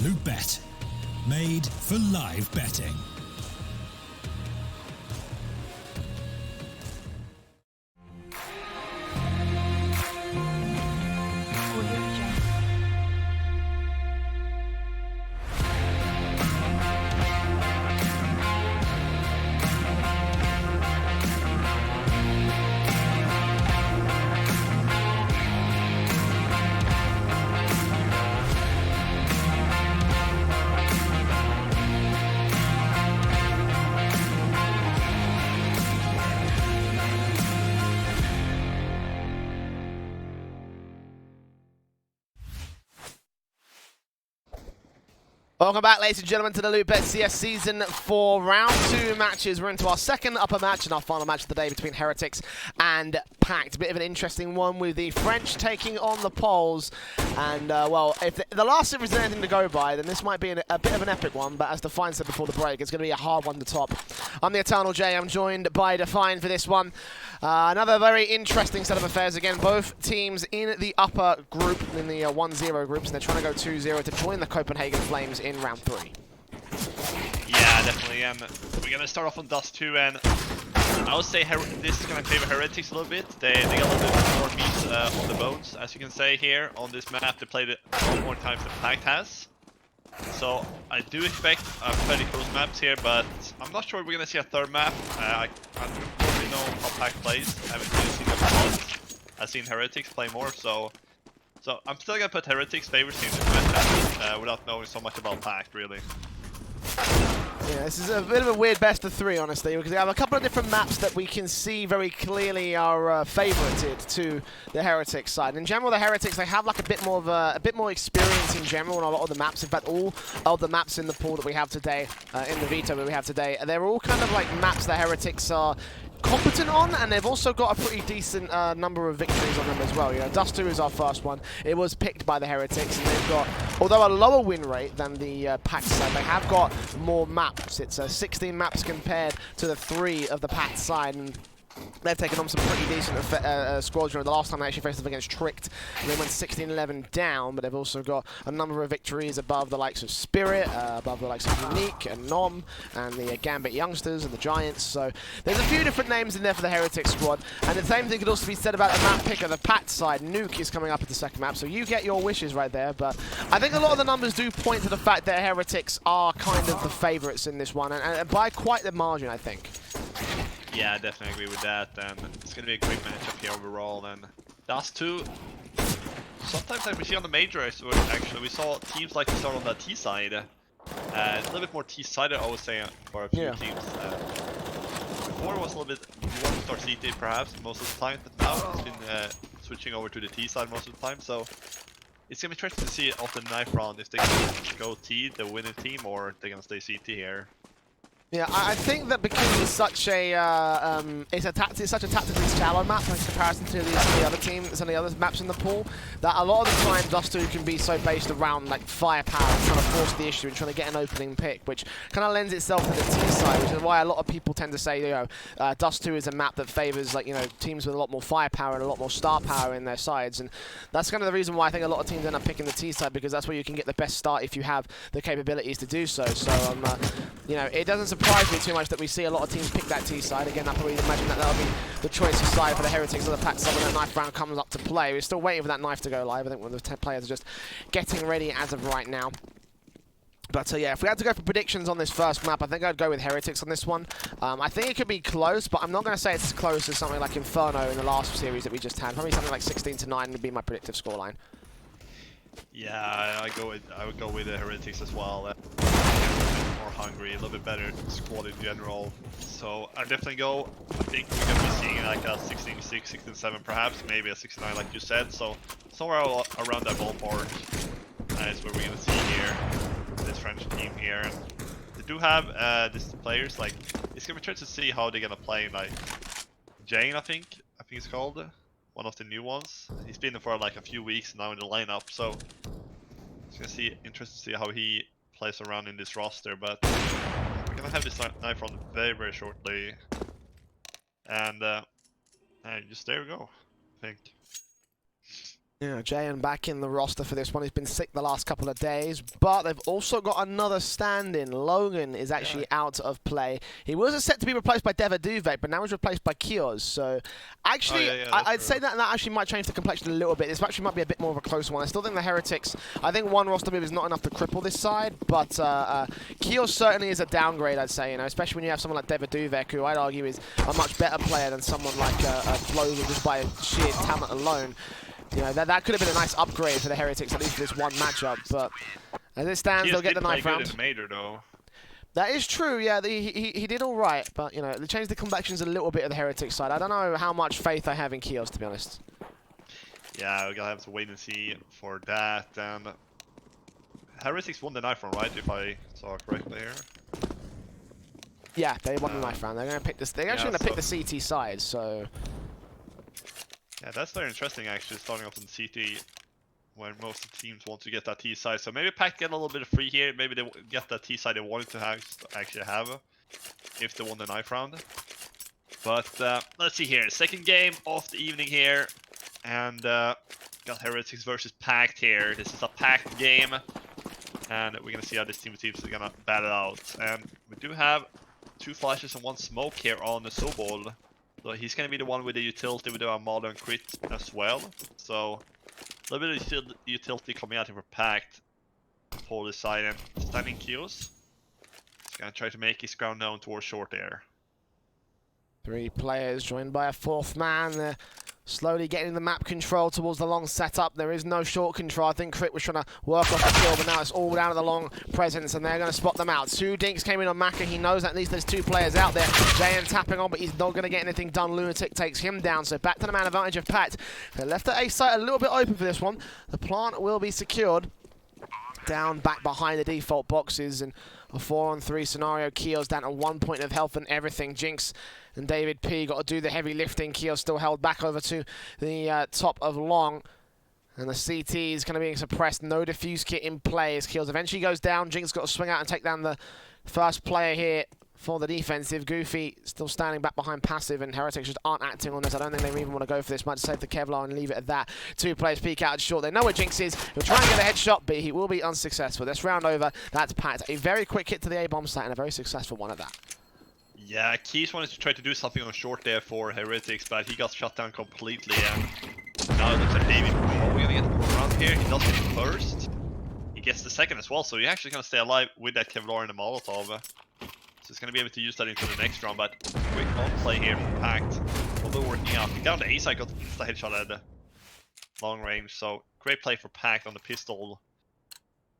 Loot.bet, made for live betting. Welcome back, ladies and gentlemen, to the Loot.bet CS Season 4 Round 2 matches. We're into our second upper match and our final match of the day between Heretics and PACT. A bit of an interesting one with the French taking on the Poles. And, well, if the last series is anything to go by, then this might be a bit of an epic one. But as Define said before the break, it's going to be a hard one to top. I'm the Eternal J. I'm joined by Define for this one. Another very interesting set of affairs. Again, both teams in the upper group, in the 1-0 groups, and they're trying to go 2-0 to join the Copenhagen Flames in round 3. Yeah, definitely. We're gonna start off on Dust 2, and I would say this is gonna favor Heretics a little bit. They got a little bit more meat on the bones, as you can say here on this map. They played it a lot more times than PACT has. So I do expect a pretty close maps here, but I'm not sure we're gonna see a third map. I don't really know how PACT plays. I haven't really seen them a lot. I've seen Heretics play more, so I'm still gonna put Heretics favorites in this matchup without knowing so much about PACT really. Yeah, this is a bit of a weird best of 3, honestly, because we have a couple of different maps that we can see very clearly are favorited to the Heretics side. In general, the Heretics, they have like a bit more experience in general on a lot of the maps. In fact, all of the maps in the pool that we have today, in the veto that we have today, they're all kind of like maps that Heretics are competent on, and they've also got a pretty decent number of victories on them as well. You know, Dust 2 is our first one. It was picked by the Heretics, and they've got, although a lower win rate than the PACT side, they have got more maps. It's 16 maps compared to the 3 of the PACT side, and they've taken on some pretty decent squads. The last time they actually faced them against Tricked, they went 16-11 down, but they've also got a number of victories above the likes of Spirit, above the likes of Unique and Nom, and the Gambit Youngsters and the Giants. So there's a few different names in there for the Heretics squad, and the same thing could also be said about the map picker, the PACT side. Nuke is coming up at the second map, so you get your wishes right there, but I think a lot of the numbers do point to the fact that Heretics are kind of the favourites in this one, and by quite the margin, I think. Yeah, I definitely agree with that, and it's going to be a great matchup here overall. And Dust 2, sometimes like we see on the major, actually, we saw teams like to start on the T side. A little bit more T-sided, I would say, for a few teams. Before it was a little bit, you want to start CT perhaps most of the time, but now it's been switching over to the T side most of the time. So it's going to be interesting to see off the knife round if they can go T, the winning team, or if they're going to stay CT here. Yeah, I think that because it's such a such a tactically shallow map in comparison to the other teams, some of the other maps in the pool, that a lot of the time Dust 2 can be so based around like firepower and trying to force the issue and trying to get an opening pick, which kind of lends itself to the T side, which is why a lot of people tend to say, you know, Dust 2 is a map that favors, like, you know, teams with a lot more firepower and a lot more star power in their sides, and that's kind of the reason why I think a lot of teams end up picking the T side, because that's where you can get the best start if you have the capabilities to do so. So you know, it doesn't surprise me too much that we see a lot of teams pick that T side. Again, I probably imagine that that'll be the choice of side for the Heretics or the PACT side when that knife round comes up to play. We're still waiting for that knife to go live. I think one of the players are just getting ready as of right now. But yeah, if we had to go for predictions on this first map, I think I'd go with Heretics on this one. I think it could be close, but I'm not going to say it's as close as something like Inferno in the last series that we just had. Probably something like 16-9 would be my predictive scoreline. Yeah, I would go with the Heretics as well. More hungry, a little bit better squad in general. So I definitely go. I think we're gonna be seeing like a 16-6, 16-7, perhaps maybe a 6-9, like you said. So somewhere around that ballpark is where we're gonna see here this French team here. And they do have these players. Like, it's gonna be interesting to see how they're gonna play. Like Jane, I think it's called. One of the new ones. He's been for like a few weeks now in the lineup, so it's gonna see interesting to see how he plays around in this roster. But we're gonna have this knife round very shortly, and just there we go. I think. Yeah, Jayan back in the roster for this one. He's been sick the last couple of days, but they've also got another stand-in. Logan is actually out of play. He was set to be replaced by Duvet, but now he's replaced by Kios. So, actually, I'd say that actually might change the complexion a little bit. This actually might be a bit more of a closer one. I still think the Heretics, I think one roster move is not enough to cripple this side, but Kios certainly is a downgrade, I'd say, especially when you have someone like Duvet, who I'd argue is a much better player than someone like Logan just by sheer talent alone. That could have been a nice upgrade for the Heretics, at least for this one matchup, but as it stands, they'll get the knife round. Major, though. That is true, yeah, he did all right, but, they changed the complexions a little bit of the Heretics side. I don't know how much faith I have in Kios, to be honest. Yeah, we're gonna have to wait and see for that, and Heretics won the knife round, right, if I saw correctly here? Yeah, they won the knife round. They're going to pick this. They're actually going to pick the CT side, so... Yeah, that's very interesting actually, starting off in CT when most of the teams want to get that T side. So maybe PACT get a little bit of free here, maybe they get that T side they wanted to actually have if they won the knife round. But let's see here, second game of the evening here, and got Heretics versus PACT here. This is a PACT game, and we're gonna see how this team of teams are gonna battle out. And we do have 2 flashes and 1 smoke here on the Sobol. So he's going to be the one with the utility with the modern crit as well. So a little bit of utility coming out here for PACT for this side, and standing Kios. He's going to try to make his ground known towards short air. 3 players joined by a 4th man. They're slowly getting the map control towards the long setup. There is no short control. I think Crit was trying to work off the kill, but now it's all down to the long presence, and they're going to spot them out. 2 dinks came in on Maka. He knows that at least there's 2 players out there. Jayan tapping on, but he's not going to get anything done. Lunatic takes him down, so back to the man advantage of PACT. They left the A site a little bit open for this one. The plant will be secured. Down back behind the default boxes, and a 4-on-3 scenario. Kios down to 1 point of health and everything. Jinx and David P got to do the heavy lifting. Kios still held back over to the top of long. And the CT is going to be suppressed. No defuse kit in play as Kios eventually goes down. Jinx got to swing out and take down the first player here for the defensive. Goofy still standing back behind passive, and Heretics just aren't acting on this. I don't think they even want to go for this. Might save the Kevlar and leave it at that. 2 players peek out short. They know where Jinx is. He'll try and get a headshot, but he will be unsuccessful. This round over. That's PACT. A very quick hit to the A-bomb site, and a very successful one at that. Yeah, Keys wanted to try to do something on short there for Heretics, but he got shut down completely. And now it looks like David probably going to get the round here. He does it first. He gets the second as well, so he's actually going to stay alive with that Kevlar and the Molotov. So he's going to be able to use that into the next round, but quick on play here from PACT. Although working out. He down the A side, got the headshot at the long range, so great play for PACT on the pistol.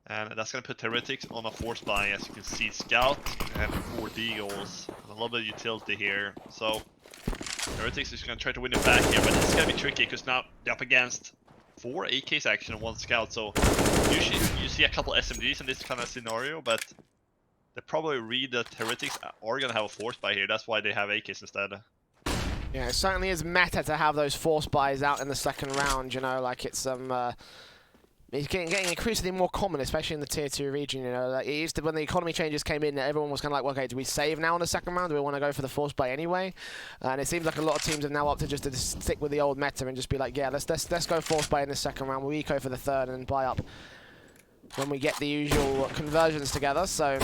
And that's going to put Heretics on a force buy, as you can see. Scout and 4 Deagles. A little bit of utility here. So Heretics is going to try to win it back here, but it's going to be tricky because now they're up against 4 AKs action and 1 Scout. So usually you see a couple SMGs in this kind of scenario, but they probably read that Heretics are going to have a force buy here. That's why they have AKs instead. Yeah, it certainly is meta to have those force buys out in the second round, like it's it's getting increasingly more common, especially in the tier 2 region, Like it used to, when the economy changes came in, everyone was kind of like, well, okay, do we save now in the second round? Do we want to go for the force buy anyway? And it seems like a lot of teams have now opted just to stick with the old meta and just be like, yeah, let's go force buy in the second round. We'll eco for the third and then buy up when we get the usual conversions together. So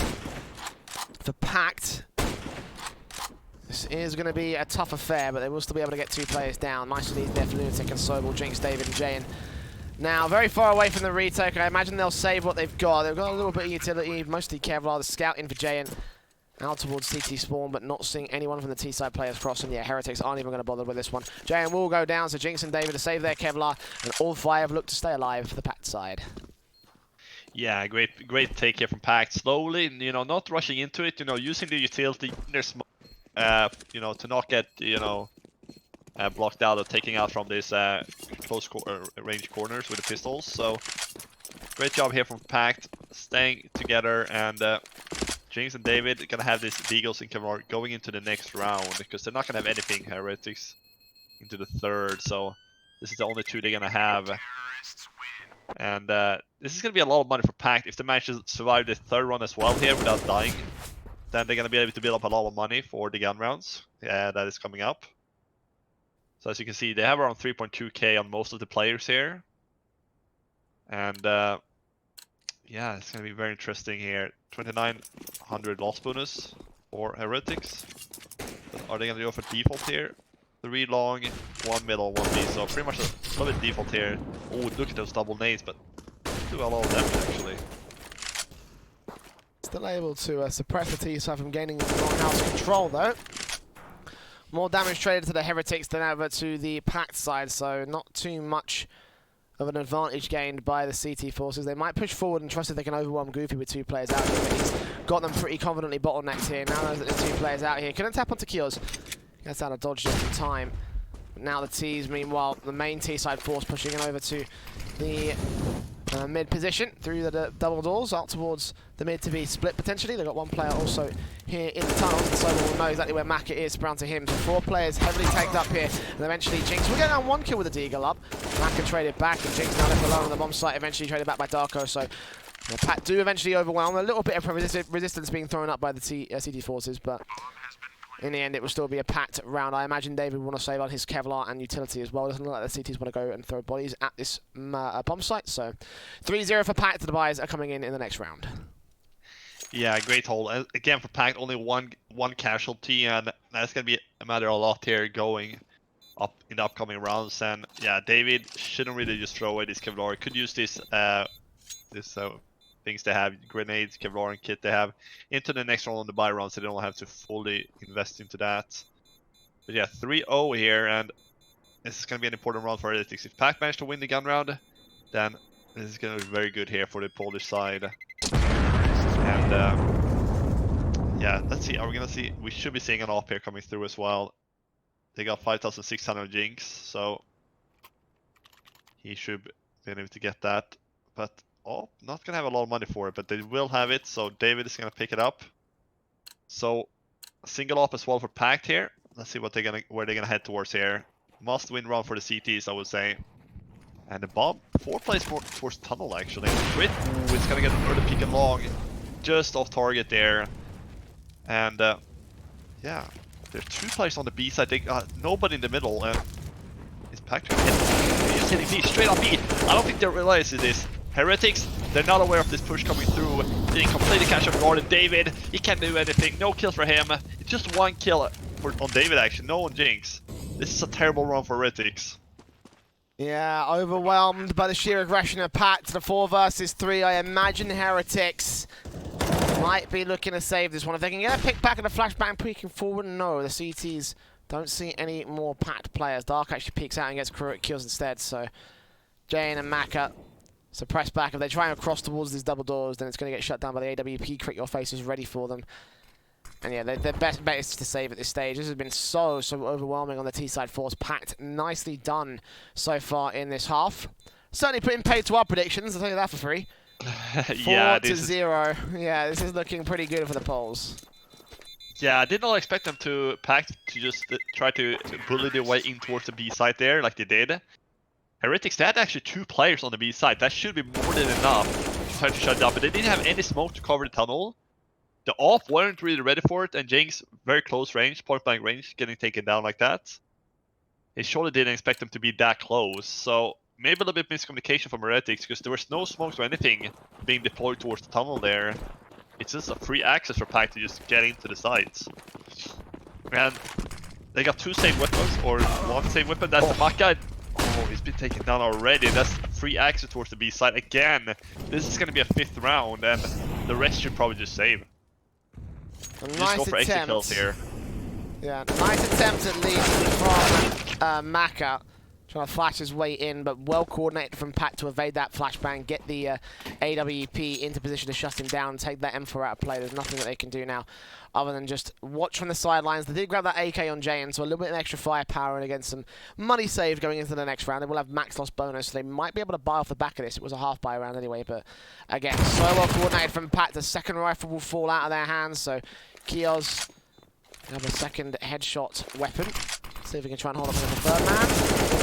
for PACT, this is going to be a tough affair, but they will still be able to get 2 players down. Nice to lead there for Lunatic and Sobel, Jinx, David, and Jayan. Now, very far away from the retake. I imagine they'll save what they've got. They've got a little bit of utility, mostly Kevlar. The scout in for Jayan. Out towards CT spawn, but not seeing anyone from the T-side players crossing. Yeah, Heretics aren't even going to bother with this one. Jayan will go down, so Jinx and David to save their Kevlar, and all 5 look to stay alive for the PACT side. Yeah, great take here from PACT. Slowly, not rushing into it, using the utility, there's to not get, blocked out or taking out from these close range corners with the pistols. So great job here from PACT, staying together, and Jinx and David are gonna have these Deagles and Kevlar going into the next round because they're not gonna have anything Heretics into the third. So this is the only 2 they're gonna have, and this is gonna be a lot of money for PACT if they manage to survive the third run as well here without dying. Then they're gonna be able to build up a lot of money for the gun rounds that is coming up. So as you can see, they have around 3.2k on most of the players here. And yeah, it's going to be very interesting here. 2900 loss bonus for Heretics. But are they going to go for default here? 3 long, 1 middle, 1 B. So pretty much a little bit default here. Oh, look at those double nades, but do a lot of damage actually. Still able to suppress the T-side from gaining long-house control though. More damage traded to the Heretics than ever to the PACT side, so not too much of an advantage gained by the CT forces. They might push forward and trust if they can overwhelm Goofy with 2 players out here, but he's got them pretty confidently bottlenecked here. Now that there's 2 players out here, couldn't tap onto Kios. Gets out of dodge just in time. But now the T's, meanwhile, the main T-side force pushing it over to the mid position through the double doors out towards the mid to be split potentially. They've got 1 player also here in the tunnels, and so we'll know exactly where Maka is around to him. So 4 players heavily tagged up here, and eventually Jinx will get down 1 kill with the Deagle up. Maka traded back, and Jinx now left alone on the bomb site, eventually traded back by Darko. So the PACT do eventually overwhelm. A little bit of resistance being thrown up by the CT forces, but in the end, it will still be a PACT round. I imagine David will want to save on his Kevlar and utility as well. Doesn't look like the CTs want to go and throw bodies at this bomb site. So 3-0 for PACT. The buys are coming in the next round. Yeah, great hold. Again, for PACT, only one casualty, and that's going to be a matter of a lot here going up in the upcoming rounds. And yeah, David shouldn't really just throw away this Kevlar. Could use this things they have, grenades, Kevlar and kit they have, into the next round on the buy round, so they don't have to fully invest into that. But yeah, 3-0 here, and this is going to be an important round for Heretics. If PACT manage to win the gun round, then this is going to be very good here for the Polish side. And yeah, let's see, are we going to see, we should be seeing an AWP here coming through as well. They got 5,600 Jinx, so he should be able to get that. But oh, not gonna have a lot of money for it, but they will have it, so David is gonna pick it up. So single op as well for PACT here. Let's see what where they're gonna head towards here. Must win round for the CTs, I would say. And the bomb 4 plays more towards tunnel actually. Crit, it's gonna get an early pick and long, just off target there. And yeah, there's 2 players on the B side. They got nobody in the middle. Is PACT he's hitting B, straight on B. I don't think they realize this. Heretics, they're not aware of this push coming through. Being completely catch up guarded. David, he can't do anything. No kills for him. It's just 1 kill on David actually, no on Jinx. This is a terrible run for Heretics. Yeah, overwhelmed by the sheer aggression of PACT. The 4 versus 3. I imagine Heretics might be looking to save this one. If they can get a pick back and a flashbang peeking forward, no, the CTs don't see any more PACT players. Dark actually peeks out and gets kills instead, so Jane and Maka suppress back. If they try and cross towards these double doors, then it's going to get shut down by the AWP. Crit Your Face is ready for them. And yeah, their best bet is to save at this stage. This has been so overwhelming on the T-side force. PACT, nicely done so far in this half. Certainly putting paid to our predictions, I'll tell you that for free. Yeah, 4-0. Yeah, this is looking pretty good for the polls. Yeah, I did not expect them to PACT to just try to bully their way in towards the B side there, like they did. Heretics, they had actually 2 players on the B side. That should be more than enough to try to shut it down, but they didn't have any smoke to cover the tunnel. The AWP weren't really ready for it, and Jinx, very close range, point blank range, getting taken down like that. They surely didn't expect them to be that close, so maybe a little bit miscommunication from Heretics, because there was no smokes or anything being deployed towards the tunnel there. It's just a free access for PACT to just get into the sites. And they got 2 same weapons, or 1 same weapon, that's the Maka. Oh, he's been taken down already. That's free access towards the B side again. This is going to be a 5th round, and the rest should probably just save. Nice just go for extra kills here. Yeah, nice attempt at least from Maka. Trying to flash his way in, but well coordinated from PACT to evade that flashbang, get the AWP into position to shut him down, take that M4 out of play. There's nothing that they can do now other than just watch from the sidelines. They did grab that AK on Jayen, so a little bit of extra firepower and again some money saved going into the next round. They will have max loss bonus, so they might be able to buy off the back of this. It was a half buy round anyway, but again, so well coordinated from PACT. The second rifle will fall out of their hands, so Kios have a second headshot weapon. See if we can try and hold up with the 3rd man.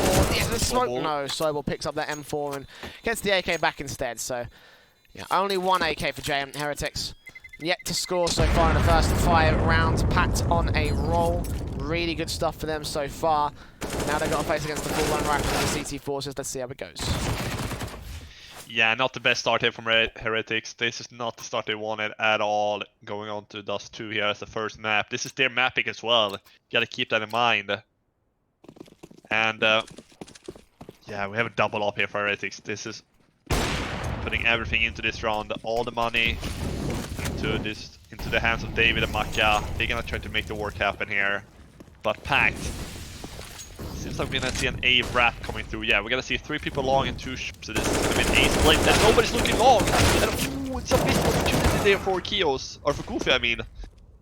Or, yeah, the smoke. No, Sobel picks up that M4 and gets the AK back instead. So, yeah, only 1 AK for Jayen. Heretics yet to score so far in the first 5 rounds. PACT on a roll. Really good stuff for them so far. Now they've got to face against the full-run rifle of the CT forces. Let's see how it goes. Yeah, not the best start here from Heretics. This is not the start they wanted at all, going on to Dust 2 here as the first map. This is their mapping as well. You gotta keep that in mind. And yeah, we have a double up here for Heretics. This is putting everything into this round, all the money into the hands of David and Maka. They're gonna try to make the work happen here. But PACT, seems like we're gonna see an A wrap coming through. Yeah, we're gonna see 3 people long and 2 shots. So this is gonna be an A split that nobody's looking long. And ooh, it's a missed opportunity there for Kios, or for Goofy, I mean.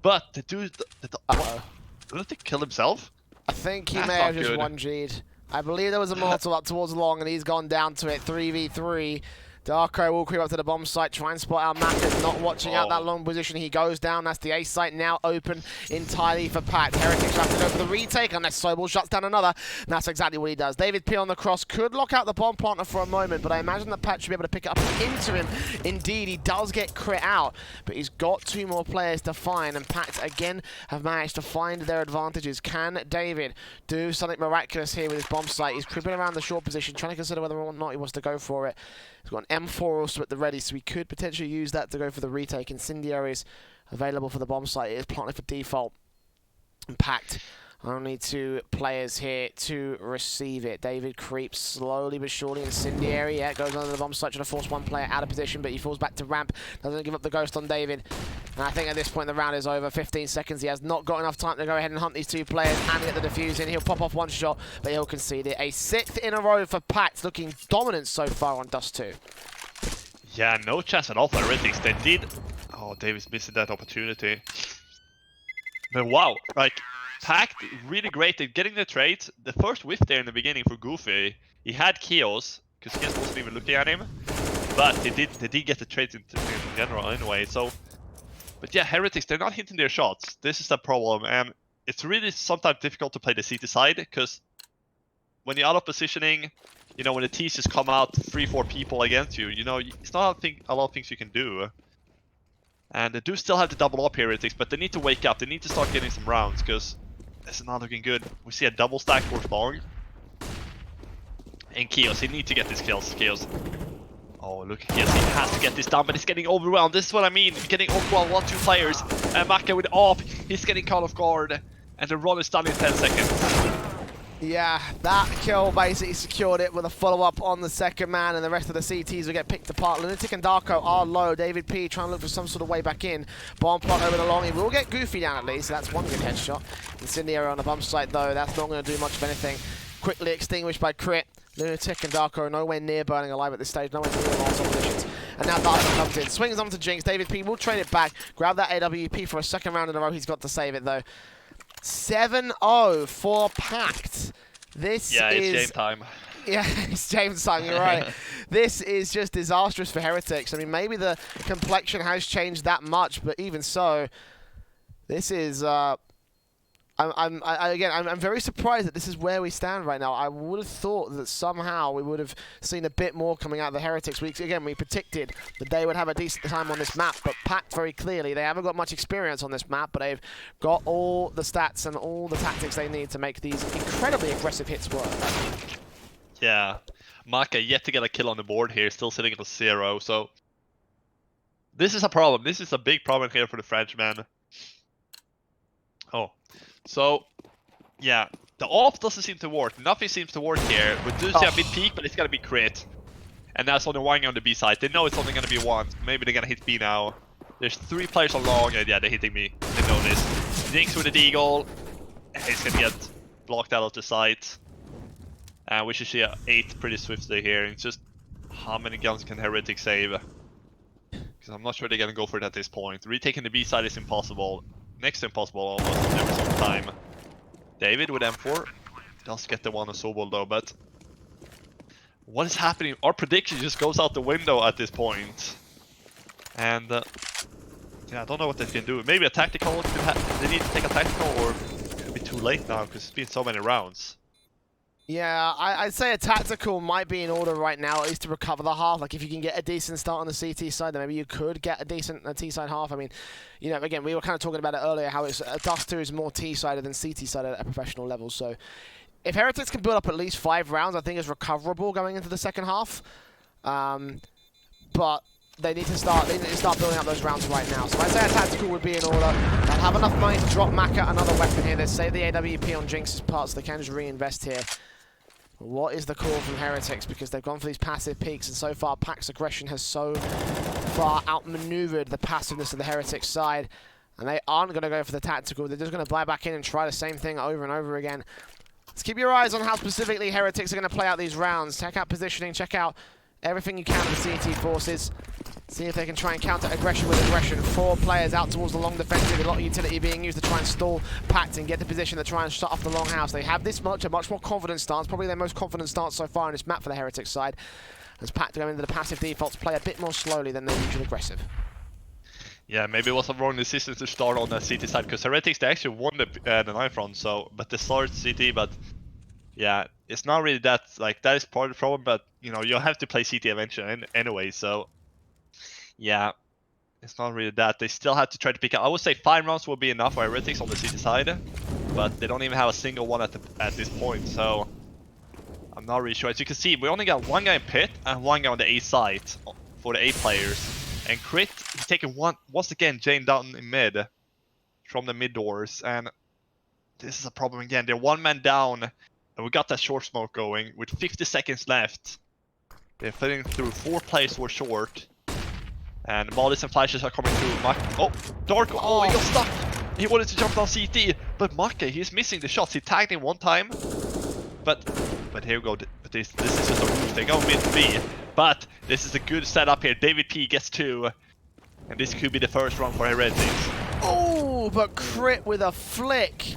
But the dude, didn't he kill himself? I think he That's may have not just good. 1G'd. I believe there was a mortal up towards long, and he's gone down to it. 3v3. Darko will creep up to the bomb site, try and spot out Macca's, not watching out that long position. He goes down. That's the A site now open entirely for PACT. Heretics have to go for the retake unless Sobel shuts down another. And that's exactly what he does. David P on the cross could lock out the bomb planter for a moment, but I imagine that PACT should be able to pick it up into him. Indeed, he does get crit out, but he's got 2 more players to find, and PACT again have managed to find their advantages. Can David do something miraculous here with his bomb site? He's creeping around the short position, trying to consider whether or not he wants to go for it. He's got an M4 also at the ready, so he could potentially use that to go for the retake. Incendiary is available for the bomb site. It is planted for default. And PACT, only 2 players here to receive it. David creeps slowly but surely. Incendiary, yeah, goes under the bomb site, trying to force 1 player out of position, but he falls back to ramp. Doesn't give up the ghost on David. And I think at this point the round is over. 15 seconds. He has not got enough time to go ahead and hunt these 2 players and get the defuse in. He'll pop off 1 shot, but he'll concede it. A 6th in a row for PACT, looking dominant so far on Dust 2. Yeah, no chance at all for Heretics. They did. Oh, David's missing that opportunity. But wow, like, PACT really great at getting the trades. The first whiff there in the beginning for Goofy, he had Kios, because Kios wasn't even looking at him. But they did get the trades in general anyway, so. But yeah, Heretics, they're not hitting their shots. This is the problem, and it's really sometimes difficult to play the CT side, because when you're out of positioning, you know, when the T's just come out 3-4 people against you, you know, it's not a lot of things you can do. And they do still have to double up Heretics, but they need to wake up. They need to start getting some rounds, because this is not looking good. We see a double stack for long. And Kios, he needs to get these kills. Kios. Oh, look, yes, he has to get this done, but he's getting overwhelmed. This is what I mean, getting overwhelmed, 1-2 players. And Maka with off, he's getting caught off guard. And the run is done in 10 seconds. Yeah, that kill basically secured it with a follow-up on the second man, and the rest of the CTs will get picked apart. Lunatic and Darko are low. David P trying to look for some sort of way back in. Bomb plot over the long. He will get Goofy down at least, so that's 1 good headshot. Incendiary on the bomb site, though. That's not going to do much of anything. Quickly extinguished by crit. Lunatic and Darko are nowhere near burning alive at this stage. Nowhere near the last positions. And now Darko comes in. Swings on to Jinx. David P will trade it back. Grab that AWP for a second round in a row. He's got to save it, though. 7-0 for PACT. This yeah, is... it's game time. Yeah, it's James time, you're right. This is just disastrous for Heretics. I mean, maybe the complexion has changed that much, but even so, this is... I'm very surprised that this is where we stand right now. I would have thought that somehow we would have seen a bit more coming out of the Heretics. We predicted that they would have a decent time on this map, but PACT very clearly, they haven't got much experience on this map, but they've got all the stats and all the tactics they need to make these incredibly aggressive hits work. Yeah, Maka yet to get a kill on the board here, still sitting at 0, so this is a problem. This is a big problem here for the Frenchman. Oh. So, yeah, the off doesn't seem to work. Nothing seems to work here. We do see a mid peak, but it's gonna be crit. And that's only 1 on the B side. They know it's only gonna be 1. Maybe they're gonna hit B now. There's 3 players on long, and yeah, they're hitting me. They know this. Jinx with a deagle. He's gonna get blocked out of the site. And we should see a 8 pretty swiftly here. It's just how many guns can Heretics save? Because I'm not sure they're gonna go for it at this point. Retaking the B side is impossible. Next to impossible almost every single time. David with M4 does get the one on Sobol though, but what is happening? Our prediction just goes out the window at this point. And yeah, I don't know what they can do. Maybe a tactical, they need to take a tactical, or it could be too late now because it's been so many rounds. Yeah, I'd say a tactical might be in order right now, at least to recover the half. Like, if you can get a decent start on the CT side, then maybe you could get a decent T-side half. I mean, you know, again, we were kind of talking about it earlier, how it's Dust 2 is more T-sided than CT-sided at a professional level. So, if Heretics can build up at least 5 rounds, I think it's recoverable going into the second half. but they need to start building up those rounds right now. So I'd say a tactical would be in order. They'll have enough money to drop Maka another weapon here. They save the AWP on Jinx's parts, so they can just reinvest here. What is the call from Heretics? Because they've gone for these passive peaks, and so far PACT's aggression has so far outmaneuvered the passiveness of the Heretics side. And they aren't going to go for the tactical. They're just going to buy back in and try the same thing over and over again. Let's keep your eyes on how specifically Heretics are going to play out these rounds. Check out positioning, check out everything you can of the CT forces. See if they can try and counter aggression with aggression. 4 players out towards the long defensive. A lot of utility being used to try and stall PACT and get the position to try and shut off the long house. They have a much more confident stance. Probably their most confident stance so far in this map for the Heretics side. As PACT go into the passive defaults, play a bit more slowly than their usual aggressive. Yeah, maybe it was a wrong decision to start on the CT side, because Heretics, they actually won the knife round, so, but they started CT, but yeah, it's not really that, like, that is part of the problem, but, you know, you'll have to play CT eventually anyway, so, yeah, it's not really that. They still have to try to pick up. I would say 5 rounds will be enough for Heretics on the CT side, but they don't even have a single one at this point, so I'm not really sure. As you can see, we only got 1 guy in pit and 1 guy on the A side for the A players. And Crit, he's taking once again Jane down in mid from the mid doors, and this is a problem again. They're 1 man down, and we got that short smoke going with 50 seconds left. They're filling through 4 players who are short, and mollies and flashes are coming through. Oh, Darko! Oh, he got stuck. He wanted to jump down CT, but Maka, he's missing the shots. He tagged him 1 time, but here we go. But this is just a roof. They go mid B. But this is a good setup here. David P gets 2. And this could be the first round for Heretics. Oh, but Crit with a flick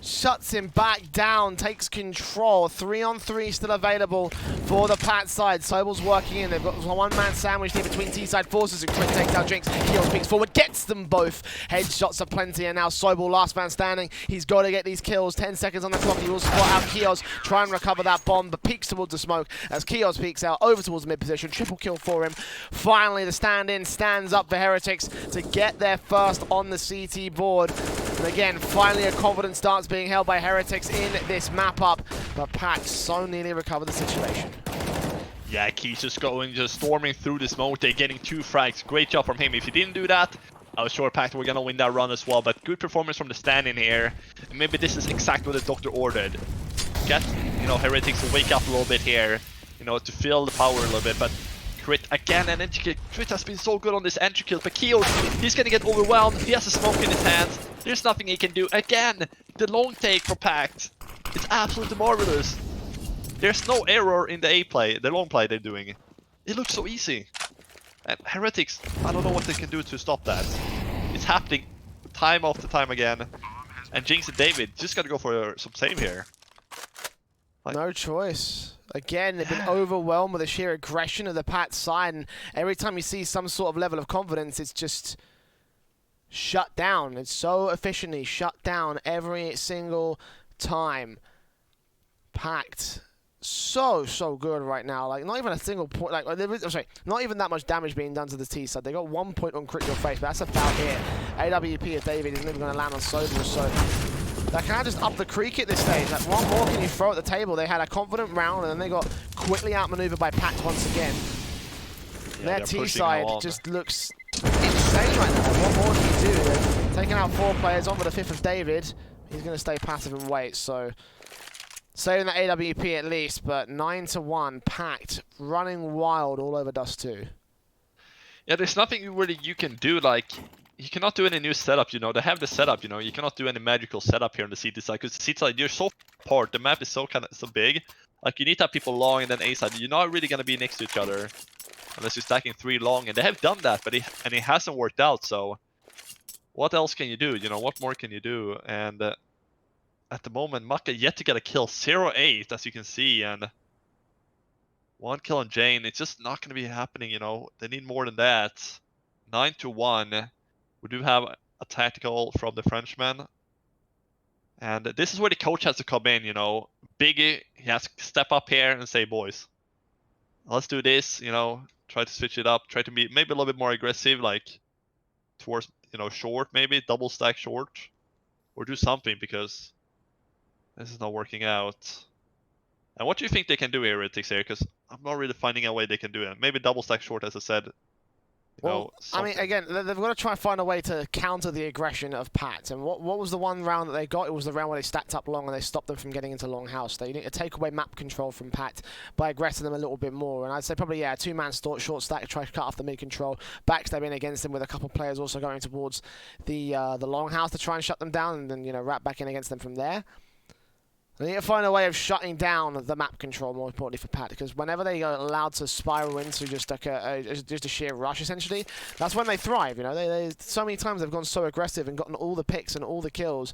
shuts him back down, takes control. 3-on-3 still available for the PACT side. Sobel's working in. They've got a 1-man sandwich here between T-side forces, and Crit takes out Jinx. Keels peeks forward, gets them both. Headshots are plenty, and now Sobel, last man standing. He's got to get these kills. 10 seconds on the clock. He will spot out Keos, try and recover that bomb, but peeks towards the smoke as Keos peeks out over towards the mid position. Triple kill for him. Finally, the stand-in stands up for Heretics to get their first on the CT board. And again, finally a confident stance being held by Heretics in this map-up, but PACT so nearly recovered the situation. Yeah, Keys just storming through the smoke. They're getting 2 frags. Great job from him. If he didn't do that, I was sure PACT were gonna win that run as well, but good performance from the stand-in here. And maybe this is exactly what the doctor ordered. Get, you know, Heretics to wake up a little bit here, you know, to feel the power a little bit, but Crit again, and entry kill. Crit has been so good on this entry kill, but Keos, he's gonna get overwhelmed. He has a smoke in his hands. There's nothing he can do. Again, the long take for PACT. It's absolutely marvelous. There's no error in the A play, the long play they're doing. It looks so easy. And Heretics, I don't know what they can do to stop that. It's happening time after time again. And Jinx and David just gotta go for some save here. No choice. Again, they've been overwhelmed with the sheer aggression of the PACT side, and every time you see some sort of level of confidence, it's just shut down. It's so efficiently shut down every single time. PACT so good right now. Like, not even a single point. Like, not even that much damage being done to the T side. They got 1 point on Crit Your Face, but that's about it. AWP of David is never going to land on Sobel, so they kind of just up the creek at this stage. Like, what more can you throw at the table? They had a confident round, and then they got quickly outmaneuvered by PACT once again. Yeah, their T side just looks insane right now. What more can you do? They're taking out 4 players on with the 5th of David. He's going to stay passive and wait, so saving the AWP at least, but 9-1, PACT running wild all over Dust 2. Yeah, there's nothing really you can do. Like, you cannot do any new setup, you know. They have the setup, you know. You cannot do any magical setup here on the CT side, because the CT side, you're so apart. The map is so big. Like, you need to have people long, and then A side. You're not really gonna be next to each other unless you're stacking 3 long, and they have done that, but it hasn't worked out. So, what else can you do? You know, what more can you do? And at the moment, Maka yet to get a kill, 0-8, as you can see, and 1 kill on Jane. It's just not gonna be happening, you know. They need more than that. 9-1. We do have a tactical from the Frenchman. And this is where the coach has to come in, you know. Biggie, he has to step up here and say, boys, let's do this, you know. Try to switch it up. Try to be maybe a little bit more aggressive, like towards, you know, short, maybe double stack short. Or do something, because this is not working out. And what do you think they can do here, Heretics, here? Because I'm not really finding a way they can do it. Maybe double stack short, as I said. Well, I mean, again, they've got to try and find a way to counter the aggression of PACT. And what was the one round that they got? It was the round where they stacked up long and they stopped them from getting into long house. They need to take away map control from PACT by aggressing them a little bit more. And I'd say probably, yeah, two-man short stack to try to cut off the mid-control. Backstabbing against them with a couple players also going towards the long house to try and shut them down and then, you know, wrap back in against them from there. They need to find a way of shutting down the map control, more importantly for PACT, because whenever they are allowed to spiral into just like just a sheer rush, essentially, that's when they thrive. You know, they so many times they've gone so aggressive and gotten all the picks and all the kills.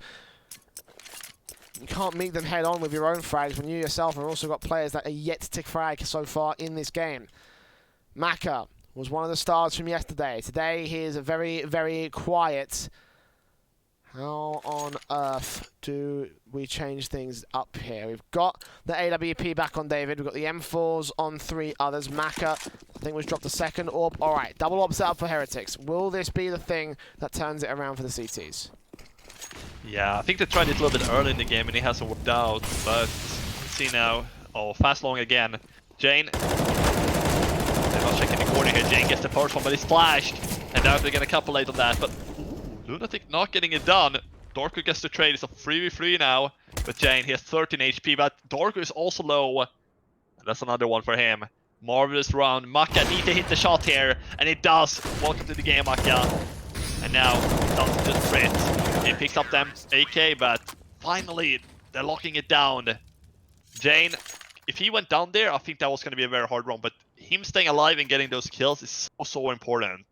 You can't meet them head on with your own frags when you yourself have also got players that are yet to frag so far in this game. Maka was one of the stars from yesterday. Today he is a very, very quiet. How on earth do we change things up here? We've got the AWP back on David. We've got the M4s on 3 others. Maka, I think, was dropped a second orb. All right, double orb set up for Heretics. Will this be the thing that turns it around for the CTs? Yeah, I think they tried it a little bit early in the game and it hasn't worked out. But let's see now. Oh, fast long again. Jane. They're not checking the corner here. Jane gets the first one, but he's splashed. And now they're going to couple late on that. But Lunatic not getting it done. Dorko gets the trade. It's a 3v3 now. But Jane, he has 13 HP, but Dorko is also low. That's another one for him. Marvelous round. Maka need to hit the shot here, and it does. Welcome to the game, Maka. And now, doesn't just crit. He picks up them AK, but finally, they're locking it down. Jane, if he went down there, I think that was going to be a very hard run, but him staying alive and getting those kills is so important.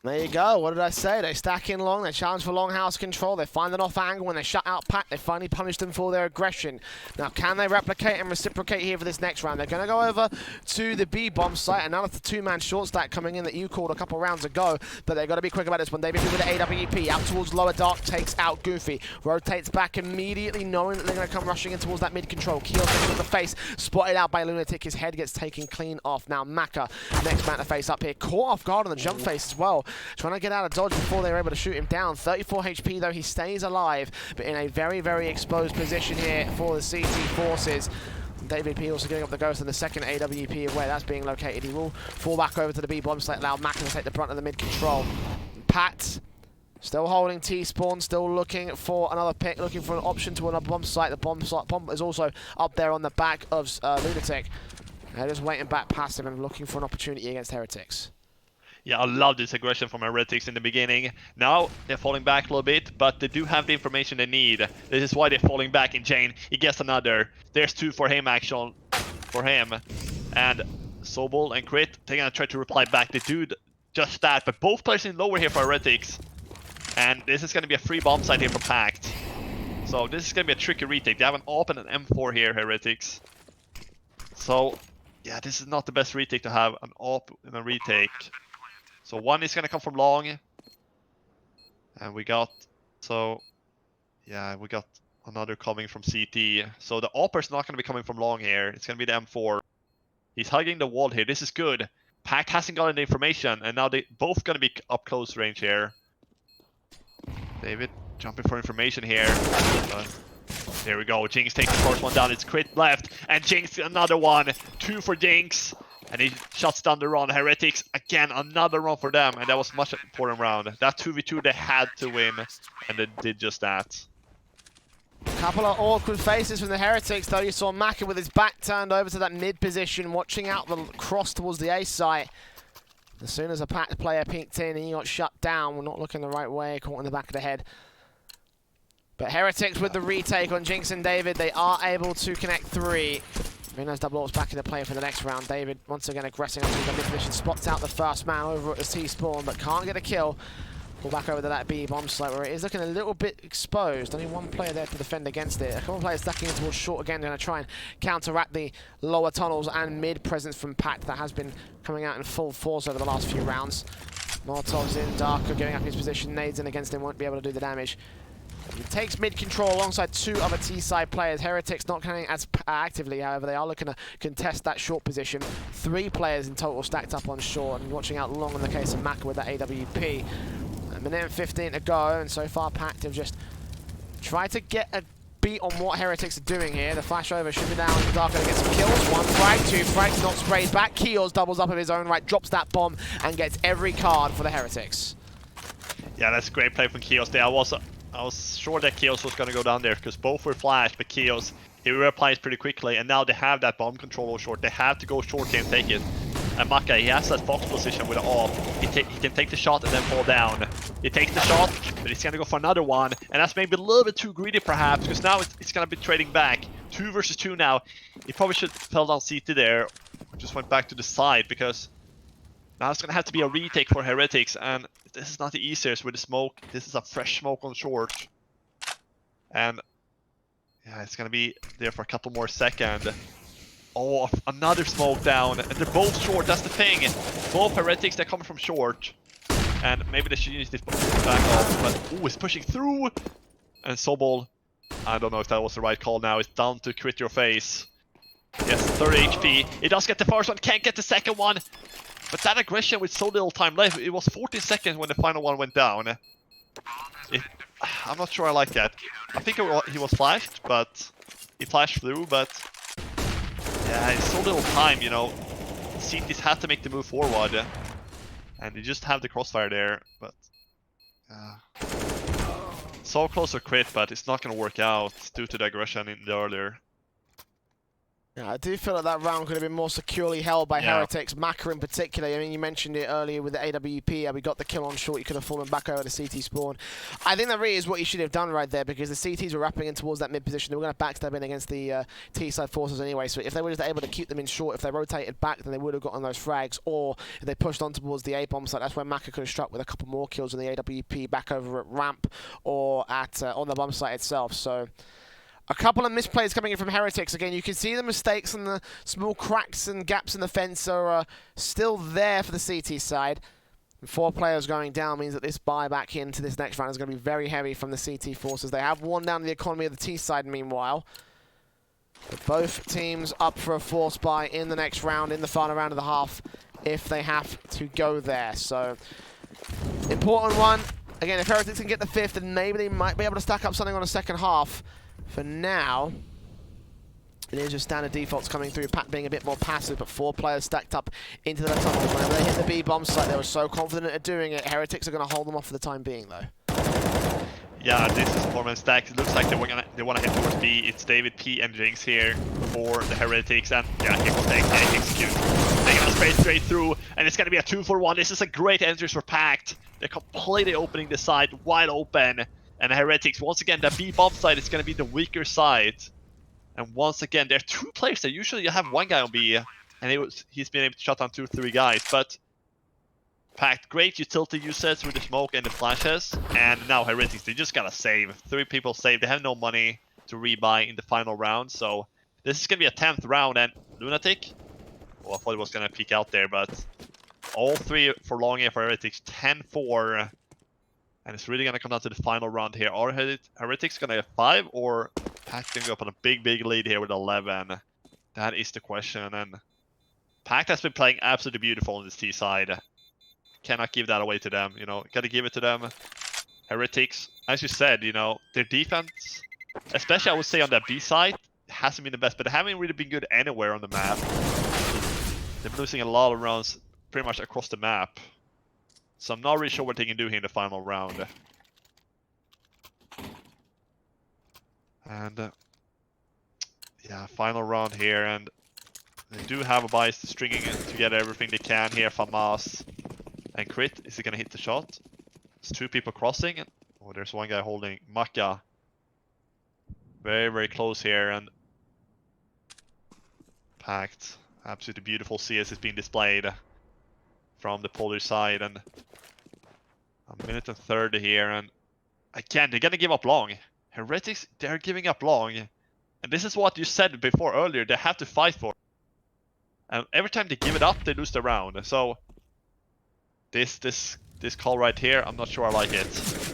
There you go. What did I say? They stack in long. They challenge for long house control. They find an off angle. When they shut out PACT, they finally punish them for their aggression. Now, can they replicate and reciprocate here for this next round? They're going to go over to the B bomb site. Another two-man short stack coming in that you called a couple rounds ago. But they've got to be quick about this one. David with the AWP out towards lower dark, takes out Goofy. Rotates back immediately, knowing that they're going to come rushing in towards that mid-control. Keel in the face, spotted out by Lunatic. His head gets taken clean off. Now, Maka, next man to face up here. Caught off guard on the jump face as well. Trying to get out of dodge before they were able to shoot him down. 34 HP though, he stays alive, but in a very, very exposed position here for the CT forces. David P also getting up the ghost in the second AWP of where that's being located. He will fall back over to the B bomb site, allow Maka to take the brunt of the mid control. PACT still holding T-spawn, still looking for another pick, looking for an option to another bomb site. The bomb is also up there on the back of Lunatic. They're just waiting back past him and looking for an opportunity against Heretics. Yeah, I love this aggression from Heretics in the beginning. Now, they're falling back a little bit, but they do have the information they need. This is why they're falling back in Jane. He gets another. There's 2 for him, actually. For him. And Sobol and Crit, they're gonna try to reply back. They do just that, but both players in lower here for Heretics. And this is gonna be a free bomb site here for PACT. So this is gonna be a tricky retake. They have an AWP and an M4 here, Heretics. So, yeah, this is not the best retake to have, an AWP and a retake. So one is gonna come from long, and we got another coming from CT. So the AWP is not gonna be coming from long here. It's gonna be the M4. He's hugging the wall here. This is good. PACT hasn't gotten the information, and now they both gonna be up close range here. David jumping for information here. There we go. Jinx takes the first one down. It's Crit left, and Jinx another one. 2 for Jinx. And he shuts down the run. Heretics, again, another run for them. And that was much important round. That 2v2 they had to win. And they did just that. Couple of awkward faces from the Heretics, though. You saw Maka with his back turned over to that mid position, watching out the cross towards the A site. As soon as a PACT player peeked in, he got shut down. We're not looking the right way, caught in the back of the head. But Heretics with the retake on Jinx and David, they are able to connect 3. Very nice double ops back in the play for the next round. David once again aggressing onto the mid position, spots out the first man over at the T-spawn, but can't get a kill. Pull back over to that B bomb site where it is looking a little bit exposed. Only one player there to defend against it. A couple of players stacking in towards short again, going to try and counteract the lower tunnels and mid presence from PACT that has been coming out in full force over the last few rounds. Molotov's in, Darko giving up his position, nades in against him, won't be able to do the damage. He takes mid-control alongside 2 other T-side players. Heretics not coming as actively, however, they are looking to contest that short position. 3 players in total stacked up on short, and watching out long in the case of Maka with that AWP. A minute and 15 to go, and so far PACT have just tried to get a beat on what Heretics are doing here. The flash over should be down. Dark gonna get some kills. 1 frag, 2 frags, not sprayed back. Kios doubles up of his own right, drops that bomb, and gets every card for the Heretics. Yeah, that's a great play from Kios there. I was sure that Kios was gonna go down there because both were flashed, but Kios, he replies pretty quickly, and now they have that bomb control over short. They have to go short here and take it. And Maka, he has that box position with the off. He can take the shot and then fall down. He takes the shot, but he's gonna go for another one. And that's maybe a little bit too greedy perhaps, because now it's gonna be trading back. 2 versus 2 now. He probably should have fell down CT there. Just went back to the side, because now it's gonna have to be a retake for Heretics. And this is not the easiest with the smoke. This is a fresh smoke on short. And yeah, it's gonna be there for a couple more seconds. Oh, another smoke down, and they're both short, that's the thing. Both Heretics, they're coming from short. And maybe they should use this back off, but he's pushing through. And Sobol, I don't know if that was the right call now, it's down to crit your face. Yes, 30 HP. He does get the first one, can't get the second one. But that aggression with so little time left, it was 14 seconds when the final one went down. I'm not sure I like that. I think he was flashed, but he flashed through, but yeah, it's so little time, you know. CTs have to make the move forward, and they just have the crossfire there, but so close to crit, but it's not gonna work out due to the aggression in the earlier. Yeah, I do feel like that round could have been more securely held by Heretics, Maka in particular. I mean, you mentioned it earlier with the AWP, we got the kill on short, he could have fallen back over the CT spawn. I think that really is what he should have done right there, because the CTs were wrapping in towards that mid position. They were going to backstab in against the T-side forces anyway, so if they were just able to keep them in short, if they rotated back, then they would have gotten those frags, or if they pushed on towards the A-bomb site, that's where Maka could have struck with a couple more kills in the AWP back over at ramp, or at on the bomb site itself. So a couple of misplays coming in from Heretics. Again, you can see the mistakes and the small cracks and gaps in the fence are still there for the CT side. And 4 players going down means that this buy back into this next round is going to be very heavy from the CT forces. They have worn down the economy of the T side meanwhile. But both teams up for a force buy in the next round, in the final round of the half, if they have to go there. So, important one. Again, if Heretics can get the 5th, then maybe they might be able to stack up something on a second half. For now, it is just standard defaults coming through, PACT being a bit more passive, but 4 players stacked up into the tunnel. Whenever they hit the B-bomb site, they were so confident at doing it. Heretics are going to hold them off for the time being, though. Yeah, this is 4-man stack. It looks like they want to head towards B. It's David, P, and Jinx here for the Heretics, and yeah, he will take execute. They're gonna spray straight through, and it's gonna be a 2-for-1. This is a great entry for PACT. They're completely opening the side wide open. And Heretics, once again, the B-bomb side is going to be the weaker side. And once again, there are 2 players there. Usually you have 1 guy on B, and he's been able to shut down 2 or 3 guys. But PACT, great utility usage with the smoke and the flashes. And now Heretics, they just got to save. 3 people saved. They have no money to rebuy in the final round. So this is going to be a 10th round. And Lunatic, well, I thought it was going to peek out there, but all 3 for long here for Heretics, 10-4. And it's really going to come down to the final round here. Are Heretics going to have 5, or PACT going to go up on a big lead here with 11? That is the question. And PACT has been playing absolutely beautiful on this T side. Cannot give that away to them. You know, got to give it to them. Heretics, as you said, you know, their defense, especially I would say on that B side, hasn't been the best, but they haven't really been good anywhere on the map. They've been losing a lot of rounds pretty much across the map. So I'm not really sure what they can do here in the final round. And yeah, final round here, and they do have a bias stringing together everything they can here. Famas and Crit, is he gonna hit the shot? There's 2 people crossing. Oh, there's 1 guy holding Maka. Very close here, and PACT, absolutely beautiful CS is being displayed from the Polish side, and a minute and 30 here, and again, they're gonna give up long. Heretics, they're giving up long, and this is what you said before earlier, they have to fight for. And every time they give it up, they lose the round. So this call right here, I'm not sure I like it.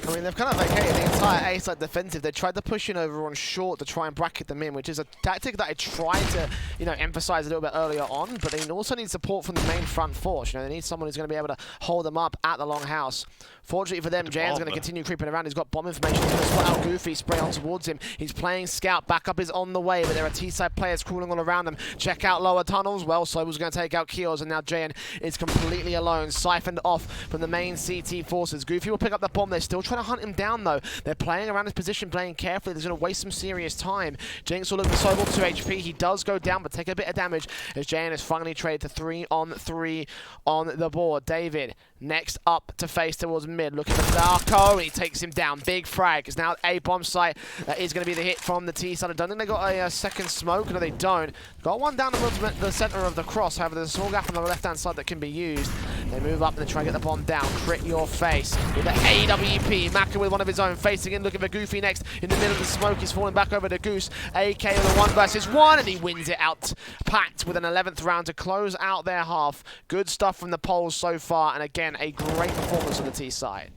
I mean, they've kind of vacated the entire A-side defensive. They tried to push in over on short to try and bracket them in, which is a tactic that I tried to, you know, emphasize a little bit earlier on, but they also need support from the main front force. You know, they need someone who's going to be able to hold them up at the long house. Fortunately for them, Jan's going to continue creeping around. He's got bomb information. He's going to spot out Goofy, spray on towards him. He's playing scout. Backup is on the way, but there are T-side players crawling all around them. Check out lower tunnels. Well, Sobel's going to take out Kios, and now Jan is completely alone, siphoned off from the main CT forces. Goofy will pick up the bomb. They're still trying to hunt him down, though. They're playing around his position, playing carefully. They're going to waste some serious time. Jinx will look for Sobel, 2 HP. He does go down, but take a bit of damage as Jan is finally traded to 3-on-3 on the board. David next up to face towards mid, looking for Darko, and he takes him down. Big frag. It's now a bomb site that is going to be the hit from the T side. I don't think they got a second smoke. No, they don't. Got one down the center of the cross. However, there's a small gap on the left-hand side that can be used. They move up and they try to get the bomb down. Crit your face with the AWP. Maka with one of his own, facing in, looking for Goofy next. In the middle of the smoke, he's falling back over to Goose. AK with a 1 versus 1, and he wins it out. PACT with an 11th round to close out their half. Good stuff from the Poles so far, and again, a great performance on the T side.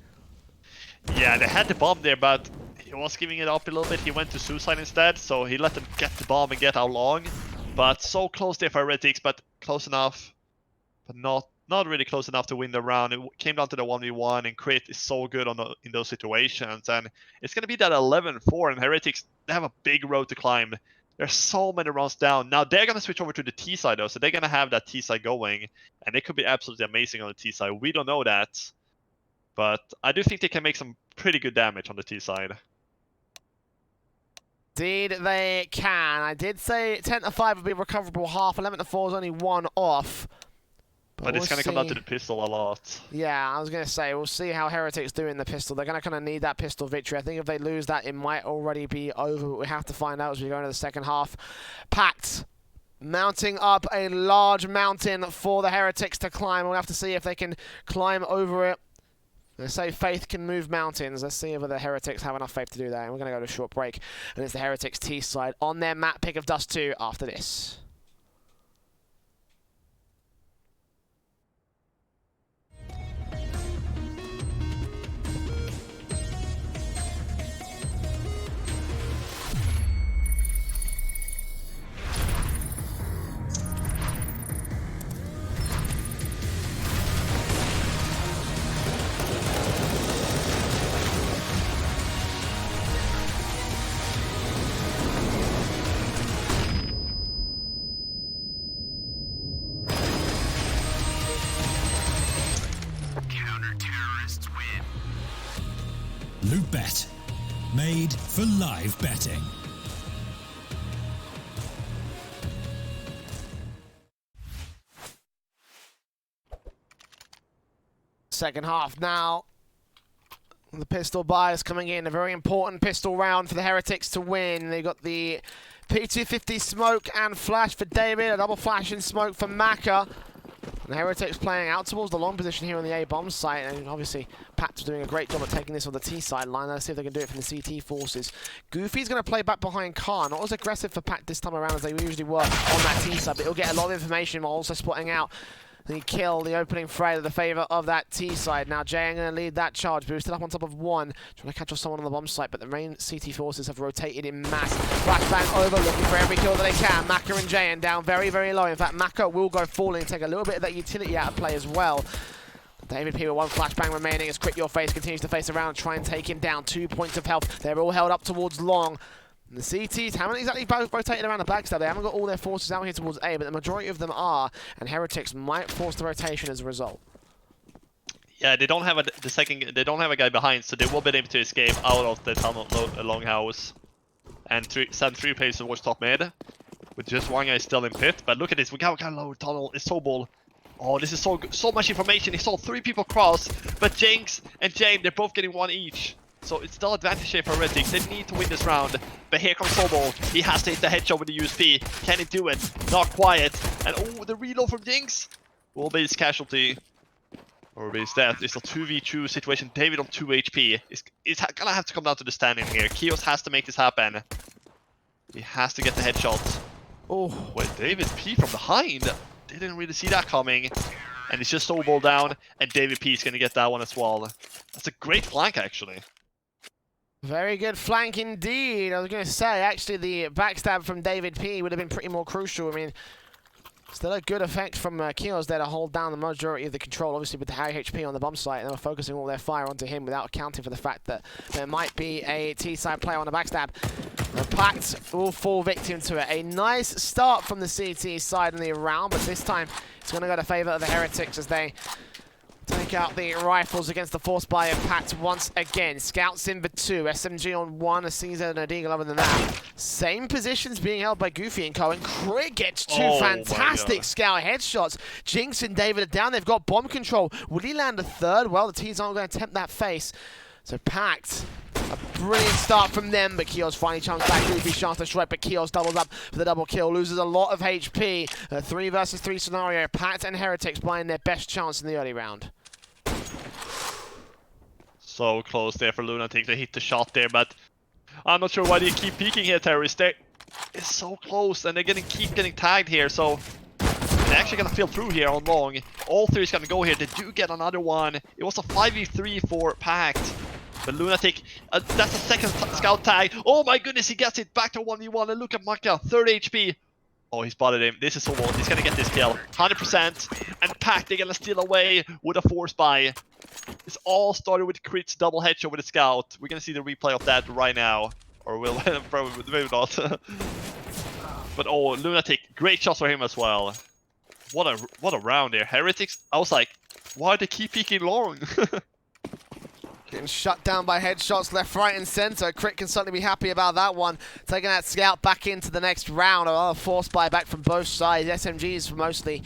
Yeah, they had the bomb there, but he was giving it up a little bit. He went to suicide instead, so he let them get the bomb and get out long. But so close there for Heretics, but close enough. But not really close enough to win the round. It came down to the 1v1, and Crit is so good in those situations. And it's going to be that 11-4, and Heretics, they have a big road to climb. There's so many rounds down. Now they're going to switch over to the T side, though, so they're going to have that T side going. And they could be absolutely amazing on the T side. We don't know that. But I do think they can make some pretty good damage on the T side. Indeed, they can. I did say 10-5 would be a recoverable half. 11-4 is only 1 off. But it's going to come down to the pistol a lot. Yeah, I was going to say, we'll see how Heretics do in the pistol. They're going to kind of need that pistol victory. I think if they lose that, it might already be over. But we have to find out as we go into the second half. PACT mounting up a large mountain for the Heretics to climb. We'll have to see if they can climb over it. They say faith can move mountains. Let's see if the Heretics have enough faith to do that. And we're going to go to a short break. And it's the Heretics T side on their map pick of Dust 2 after this. Loot.bet. Made for live betting. Second half now. The pistol bias coming in. A very important pistol round for the Heretics to win. They got the P250 smoke and flash for David. A double flash and smoke for Maka. And the Heretics playing out towards the long position here on the A-bomb site. And obviously, PACT's doing a great job at taking this on the T side line. Let's see if they can do it from the CT forces. Goofy's going to play back behind Khan. Not as aggressive for PACT this time around as they usually were on that T side. But he'll get a lot of information while also spotting out the kill, the opening fray to the favour of that T side. Now Jay going to lead that charge, boosted up on top of 1, trying to catch off someone on the bomb site, but the main CT forces have rotated in mass. Flashbang over, looking for every kill that they can. Maka and Jayan down very, very low. In fact, Maka will go falling, take a little bit of that utility out of play as well. David P with 1 flashbang remaining as Crit Your Face continues to face around and try and take him down. 2 points of health. They're all held up towards long. The CTs haven't exactly both rotated around the backstab. They haven't got all their forces out here towards A, but the majority of them are, and Heretics might force the rotation as a result. Yeah, they don't have they don't have a guy behind, so they will be able to escape out of the tunnel longhouse and send 3 players towards top mid, with just 1 guy still in pit. But look at this, we got a lower tunnel. It's so ball. Oh, this is so good. So much information. He saw 3 people cross, but Jinx and Jane, they're both getting 1 each. So it's still advantage here for Heretics. They need to win this round. But here comes Sobel. He has to hit the headshot with the USP. Can he do it? Not quiet. And oh, the reload from Jinx will be his casualty. Or be his death. It's a 2v2 situation. David on 2 HP. It's gonna have to come down to the standing here. Kios has to make this happen. He has to get the headshot. Oh, wait, David P from behind. Didn't really see that coming. And it's just Sobel down. And David P is gonna get that one as well. That's a great flank, actually. Very good flank indeed. I was going to say, actually, the backstab from David P would have been pretty more crucial. I mean, still a good effect from Kios there to hold down the majority of the control, obviously with the high HP on the bomb site, and they were focusing all their fire onto him without accounting for the fact that there might be a T-side player on the backstab. The PACT will fall victim to it. A nice start from the CT side in the round, but this time it's going to go to favour of the Heretics as they take out the rifles against the force buy of PACT once again. Scouts in for 2, SMG on 1, a Caesar and a Deagle other than that. Same positions being held by Goofy and Co. And Crit gets 2 fantastic scout headshots. Jinx and David are down, they've got bomb control. Will he land a third? Well, the T's aren't going to tempt that face. So PACT, a brilliant start from them, but Kios finally chunks back. Goofy chance to strike, but Kios doubles up for the double kill, loses a lot of HP. A 3 versus 3 scenario, PACT and Heretics buying their best chance in the early round. So close there for Lunatic. They hit the shot there, but I'm not sure why they keep peeking here, Terrorists. It's so close, and they're keep getting tagged here, so they're actually gonna feel through here on long. All 3 is gonna go here. They do get another one. It was a 5v3 for PACT. But Lunatic, that's a second scout tag. Oh my goodness, he gets it back to 1v1, and look at Maka, 30 HP. Oh, he spotted him. This is so wild. He's gonna get this kill. 100%. And PACT, they're gonna steal away with a force buy. It's all started with Crit's double headshot with a scout. We're gonna see the replay of that right now. Or we'll probably maybe not. But oh, Lunatic, great shots for him as well. What a round there. Heretics, I was like, why do they keep peeking long? Getting shut down by headshots left, right, and center. Crit can certainly be happy about that one. Taking that scout back into the next round. Another force buy back from both sides. SMGs mostly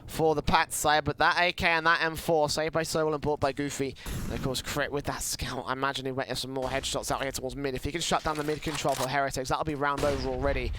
for the PACT side, but that AK and that M4 saved by Sobel and bought by Goofy. And of course, Crit with that scout. I imagine he might have some more headshots out here towards mid. If he can shut down the mid control for Heretics, that'll be round over already.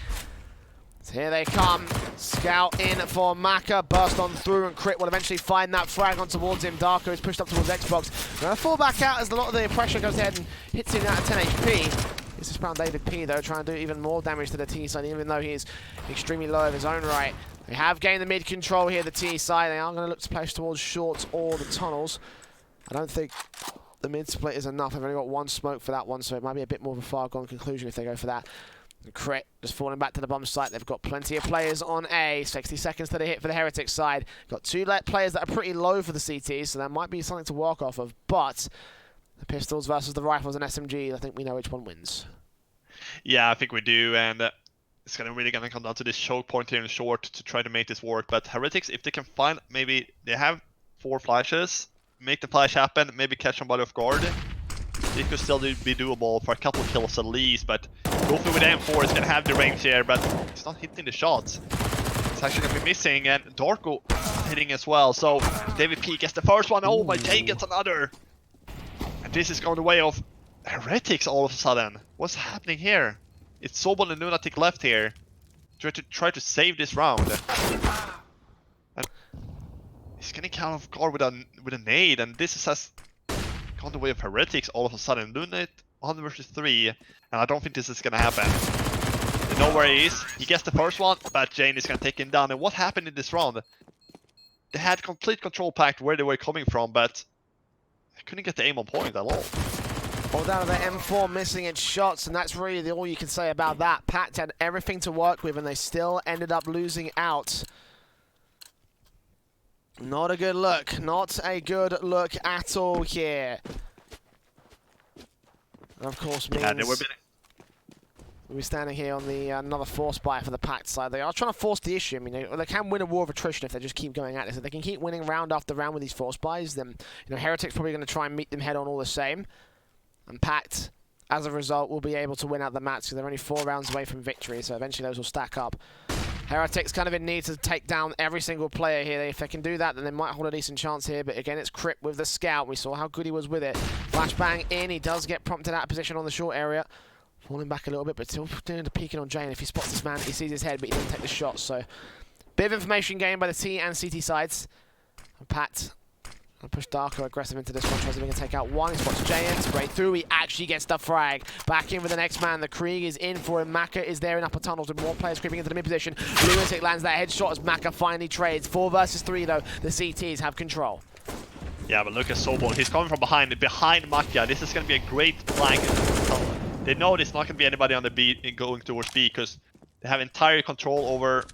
So here they come. Scout in for Maka. Burst on through, and Crit will eventually find that frag on towards him. Darko is pushed up towards Xbox. Gonna fall back out as a lot of the pressure goes ahead and hits him out at 10 HP. This is Brown David P though, trying to do even more damage to the T side, even though he is extremely low of his own right. They have gained the mid control here, the T side. They are going to look to push towards shorts or the tunnels. I don't think the mid split is enough. I've only got 1 smoke for that one, so it might be a bit more of a far-gone conclusion if they go for that. Crit just falling back to the bomb site. They've got plenty of players on A. 60 seconds to the hit for the Heretics side. Got 2 players that are pretty low for the CT, so that might be something to work off of. But the pistols versus the rifles and SMGs, I think we know which one wins. Yeah, I think we do, and it's really gonna come down to this choke point here in short to try to make this work. But Heretics, if they can find, maybe they have 4 flashes, make the flash happen, maybe catch somebody off guard. It could still be doable for a couple of kills at least, but Goofy with M4 is gonna have the range here, but it's not hitting the shots. It's actually gonna be missing, and Darko hitting as well. So David P gets the first one. Oh my, Jay gets another. And this is going the way of Heretics all of a sudden. What's happening here? It's Sobel and Lunatic left here. Try to save this round. And he's getting caught off guard with a nade, and this has gone the way of Heretics all of a sudden. Lunate 1 versus 3, and I don't think this is gonna happen. They know where he is. He gets the first one, but Jane is gonna take him down. And what happened in this round? They had complete control PACT where they were coming from, but they couldn't get the aim on point at all. All down to the M4 missing its shots, and that's really all you can say about that. PACT had everything to work with, and they still ended up losing out. Not a good look. Not a good look at all here. And of course means we're standing here on the another force buy for the PACT side. They are trying to force the issue. I mean, they can win a war of attrition if they just keep going at this. If they can keep winning round after round with these force buys, then Heretics probably going to try and meet them head on all the same. And PACT, as a result, will be able to win out the match because they're only 4 rounds away from victory, so eventually those will stack up. Heretics kind of in need to take down every single player here. If they can do that, then they might hold a decent chance here. But again, it's Crit with the scout. We saw how good he was with it. Flashbang in. He does get prompted out of position on the short area. Falling back a little bit, but still doing the peeking on Jane. If he spots this man, he sees his head, but he didn't take the shot. So, bit of information gained by the T and CT sides. And PACT push Darko aggressive into this one, tries to take out one. He spots JN, straight through. He actually gets the frag. Back in with the next man. The Krieg is in for him. Maka is there in upper tunnels with more players creeping into the mid position. Lunatic lands that headshot as Maka finally trades. 4 versus 3 though. The CTs have control. Yeah, but look at Sobel. He's coming from behind Maka. This is going to be a great flank They know there's not going to be anybody on the B going towards B because they have entire control over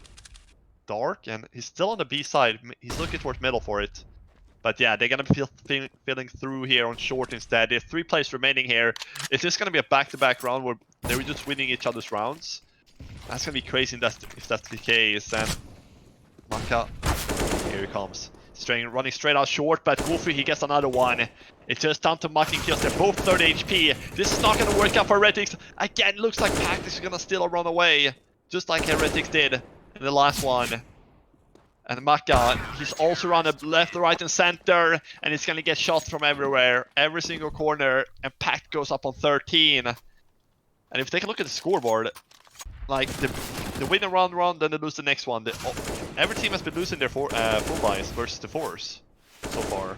Dark, and he's still on the B side. He's looking towards middle for it. But yeah, they're going to be filling through here on short instead. There's 3 players remaining here. It's just going to be a back-to-back round where they're just winning each other's rounds. That's going to be crazy if that's the case. And Maka, here he comes. Running straight out short, but Goofy, he gets another one. It's just down to Maka and kills. They're both 30 HP. This is not going to work out for Heretics. Again, looks like PACT is going to steal a run away. Just like Heretics did in the last one. And Maka, he's also around the left, right, and center, and he's gonna get shots from everywhere, every single corner, and PACT goes up on 13. And if you take a look at the scoreboard, like they win a round, then they lose the next one. Every team has been losing their full buys versus the force so far.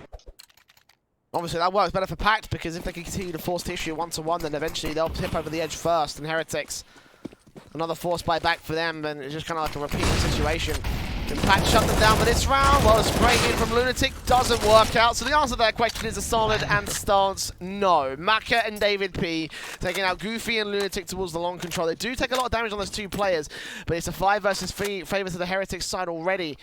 Obviously, that works better for PACT because if they can continue to force the issue 1-to-1, then eventually they'll tip over the edge first. And Heretics, another force buy back for them, and it's just kind of like a repeating situation. Can PACT shut them down for this round? Well, the spray in from Lunatic doesn't work out. So the answer to that question is a solid and stance no. Maka and David P taking out Goofy and Lunatic towards the long control. They do take a lot of damage on those 2 players, but it's a 5 versus 3 favor to the Heretics side already.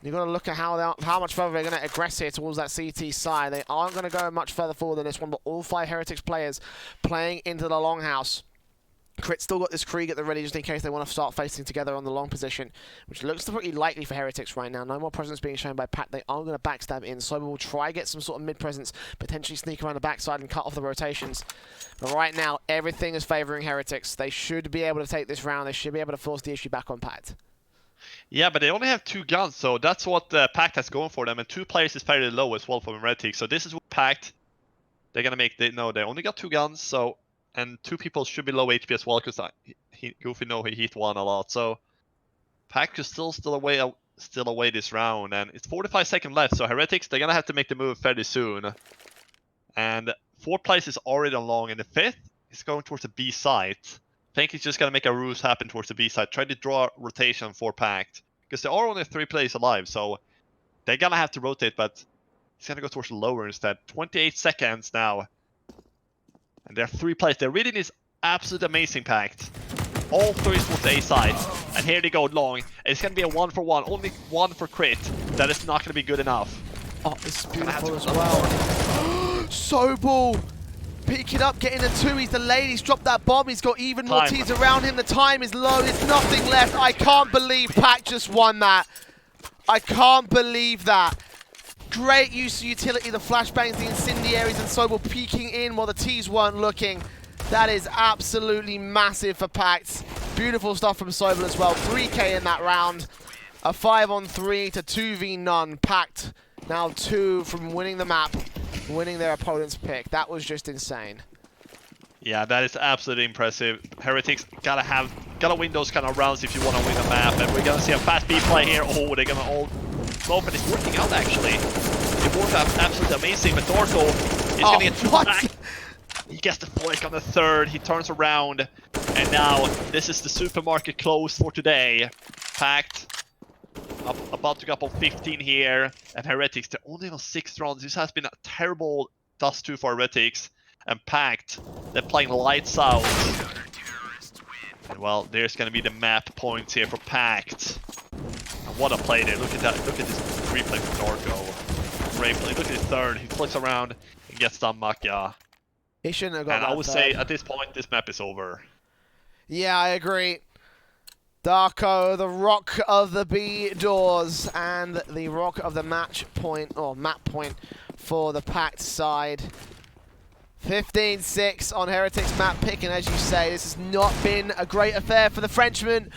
You've got to look at how much further they're going to aggress here towards that CT side. They aren't going to go much further forward than this one, but all 5 Heretics players playing into the longhouse. Crit still got this Krieg at the ready just in case they want to start facing together on the long position, which looks pretty likely for Heretics right now. No more presence being shown by PACT. They are going to backstab in. Sober will try get some sort of mid-presence, potentially sneak around the backside and cut off the rotations. But right now, everything is favouring Heretics. They should be able to take this round. They should be able to force the issue back on PACT. Yeah, but they only have 2 guns, so that's what PACT has going for them. And 2 players is fairly low as well for Heretics. So this is what PACT, they're going to make... No, they only got 2 guns, so... And 2 people should be low HP as well, because Goofy he hit 1 a lot. So PACT is still away this round, and it's 45 seconds left. So Heretics, they're gonna have to make the move fairly soon. And 4 players is already on long, and the 5th is going towards the B site. I think he's just gonna make a ruse happen towards the B site. Try to draw rotation for PACT, because there are only 3 players alive, so they're gonna have to rotate. But he's gonna go towards the lower instead. 28 seconds now. And there are 3 players. They really need absolute amazing PACT. All 3 towards the A side. And here they go long. And it's going to be a 1-for-1. Only 1 for crit. That is not going to be good enough. Oh, this is beautiful as well. Sobel picking up, getting a 2. He's delayed. He's dropped that bomb. He's got even more teams around him. The time is low. There's nothing left. I can't believe PACT just won that. I can't believe that. Great use of utility, the flashbangs, the incendiaries, and Sobel peeking in while the T's weren't looking. That is absolutely massive for PACT. Beautiful stuff from Sobel as well. 3K in that round. A 5-on-3 to 2v none. PACT now 2 from winning the map, winning their opponent's pick. That was just insane. Yeah, that is absolutely impressive. Heretics gotta win those kind of rounds if you want to win the map. And we're gonna see a fast B play here. Oh, they're gonna all smoke, and it's working out actually. It worked out absolutely amazing, but Dorko is gonna get 2 back. He gets the flick on the 3rd, he turns around, and now this is the supermarket close for today. PACT about to go up on 15 here, and Heretics, they're only on 6 rounds. This has been a terrible dust 2 for Heretics, and PACT, they're playing lights out. And well, there's gonna be the map points here for PACT. And what a play there, look at that, look at this replay from Dorko. Great play, look at his 3rd, he flicks around and gets down Maka. He shouldn't have got and that I would 3rd. say at this point, this map is over. Yeah, I agree. Darko, the rock of the B doors, and the rock of the match point, or map point for the PACT side. 15-6 on Heretics map pick, and as you say, this has not been a great affair for the Frenchman.